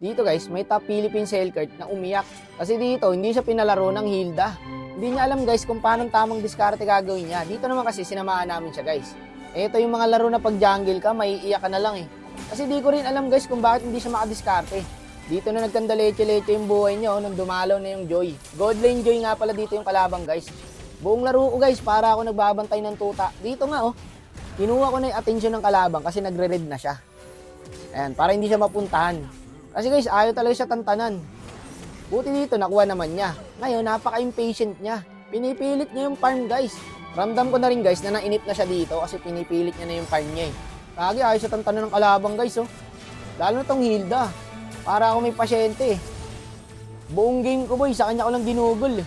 Dito guys, may top Philippine Hellcurt na umiyak. Kasi dito, hindi siya pinalaro ng Hilda. Hindi niya alam guys kung paano tamang diskarte gagawin niya. Dito naman kasi sinamahan namin siya guys. Ito yung mga laro na pag jungle ka, maiiyak ka na lang eh. Kasi di ko rin alam guys kung bakit hindi siya makadiskarte. Dito na nagkandaleche-leche yung buhay niya nung dumalaw na yung Joy. God lane Joy nga pala dito yung kalabang guys. Buong laro ko guys, para ako nagbabantay ng tuta. Dito nga kinuha ko na yung atensyon ng kalabang kasi nagre-red na siya. Ayan, para hindi siya mapuntahan. Kasi guys, ayaw talaga siya tantanan. Buti dito, nakuha naman niya. Ngayon, napaka-impatient niya. Pinipilit niya yung farm guys. Ramdam ko na rin guys na nainip na siya dito kasi pinipilit niya na yung farm niya eh. Kagi, ayaw siya tantanan ng kalabang guys Lalo na tong Hilda. Para ako may pasyente eh. Buong game ko boy, sa kanya ko lang ginugol eh.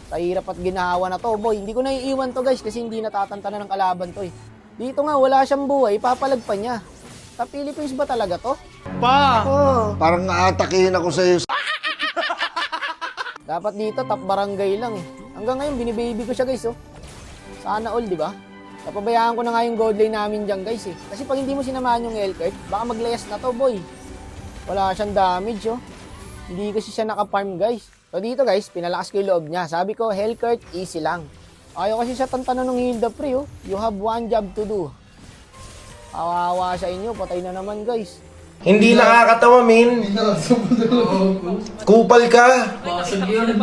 Sa hirap at ginawa na to boy. Hindi ko na iiwan to guys kasi hindi natatantanan ng kalaban to eh. Dito nga, wala siyang buhay, papalag pa niya. Sa Philippines ba talaga to? Parang aatakihin ako sa iyo. Dapat dito, top barangay lang eh. Hanggang ngayon, binibaby ko siya guys Sana all, di ba? Napabayaan ko na nga yung gold lane namin dyan guys eh. Kasi pag hindi mo sinamahan yung Hellcurt, baka maglayas na to boy. Wala siyang damage Hindi kasi siya naka-farm guys. So dito guys, pinalakas ko yung loob niya. Sabi ko, Hellcurt, easy lang. Ayaw kasi siya tantanan ng Hilda pre You have one job to do. Kawawa sa inyo, patay na naman guys. Hindi nakakatawa, min. Kupal ka.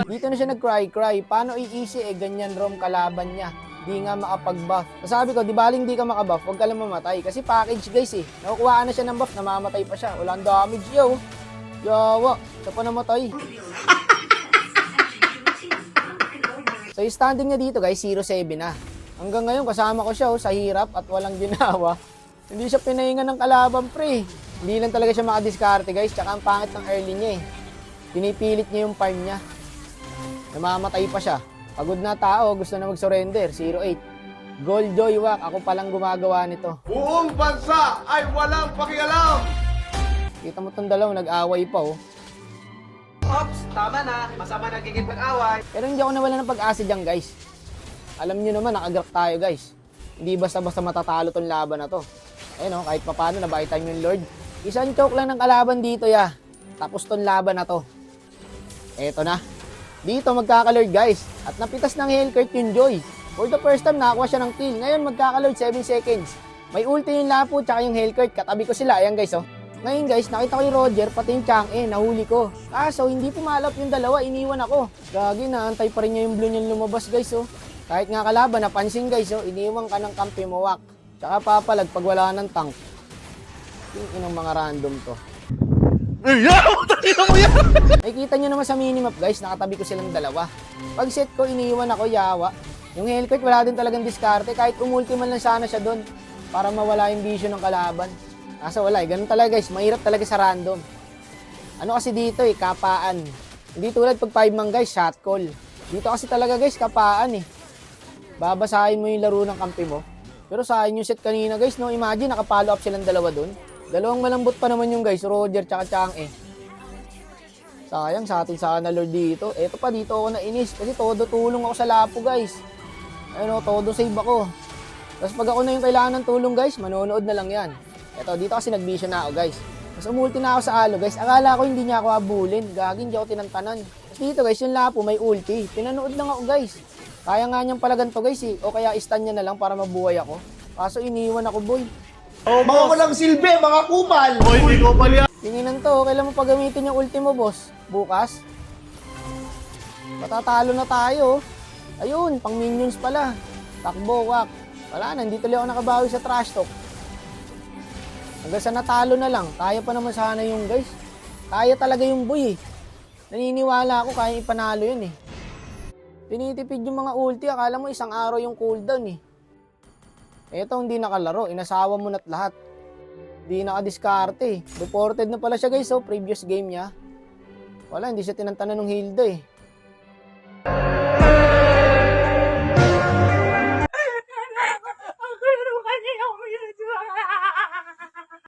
Dito na siya nag-cry. Paano i-easy ganyan rom kalaban niya? Di nga makapag-buff. Sabi ko, di baling di ka makabuff, huwag ka lang mamatay. Kasi package guys Nakukuhaan na siya ng buff, namamatay pa siya. Walang damage Yawa, siya pa namatay. So yung standing niya dito guys, 0-7 na. Hanggang ngayon kasama ko siya sa hirap at walang ginawa. Hindi siya pinahinga ng kalaban pre. Hindi lang talaga siya makadiskarte guys. Tsaka ang pangit ng early niya Pinipilit niya yung farm niya. Namamatay pa siya. Pagod na tao, gusto na mag-surrender. 0-8. Gold Joy Wack, ako palang gumagawa nito. Buong bansa ay walang pakialam. Kita mo tong dalawa, nag-away pa Ops, tama na. Masama nagiging pag-away. Pero hindi ako nawala ng pag-asa dyan guys. Alam niyo naman, nakagrap tayo guys. Hindi basta-basta matatalo tong laban na to. Ayun kahit papano, nabaitan yung Lord. Isang choke lang ng kalaban dito Tapos tong laban na to. Eto na. Dito magkaka-Lord guys. At napitas ng Hellcurt yung Joy. For the first time, nakakuha siya ng kill. Ngayon magkaka-Lord 7 seconds. May ulti yung Lapu tsaka yung Hellcurt. Katabi ko sila. Ayan guys Ngayon guys, nakita ko yung Roger, pati yung Chang'e, nahuli ko. Kaso, hindi pumalap yung dalawa, iniwan ako. Gagi, naantay pa rin niya yung blue niyan lumabas guys Kahit nga kalaban, napansin guys iniwan ka ng kampi mo Wack. Tsaka papalag pag wala ng tank. Yung inang mga random to. Nakikita nyo naman sa minimap guys, nakatabi ko silang dalawa. Pag set ko, iniwan ako, yawa. Yung Hellcurt, wala din talagang diskarte. Kahit umulti man lang sana siya doon para mawala yung vision ng kalaban. Kaso wala ganun talaga guys, mahirap talaga sa random. Ano kasi dito kapaan. Hindi tulad pag 5 man guys, shot call. Dito kasi talaga guys, kapaan Babasahin mo yung laro ng kampi mo. Pero sa akin yung set kanina guys, imagine nakapalo up silang dalawa doon. Dalawang malambot pa naman yung guys, Roger tsaka Chang'e. Sayang sa atin sana Lord dito. Eto pa, dito ako nainis kasi todo tulong ako sa Lapu guys. Ayun todo save ako. Tapos pag ako na yung kailangan ng tulong guys, manonood na lang yan. Eto, dito kasi nag-vision na ako guys. Mas umulti na ako sa alo guys. Akala ko hindi niya ako habulin. Gagin, hindi ako tinantanan. Tapos dito guys, yung Lapu may ulti. Pinanood lang ako guys. Kaya nga niyang palagan to guys O kaya stun niya na lang para mabuhay ako. Kaso iniwan ako boy. Mga walang silbi, mga kupal. Tinginan to, kailan mo pagamitin yung ulti mo boss? Bukas? Matatalo na tayo Ayun, pang minions pala. Takbo, Wack. Wala na, hindi tuloy ako nakabawi sa trash talk. Hanggang sa natalo na lang. Kaya pa naman sana yung guys. Kaya talaga yung boy Naniniwala ako kaya ipanalo yun Tinitipid yung mga ulti. Akala mo isang araw yung cooldown Eto hindi nakalaro. Inasawa mo na't lahat. Hindi nakadiskarte Reported na pala siya guys previous game niya. Wala, hindi siya tinantanan ng Hilda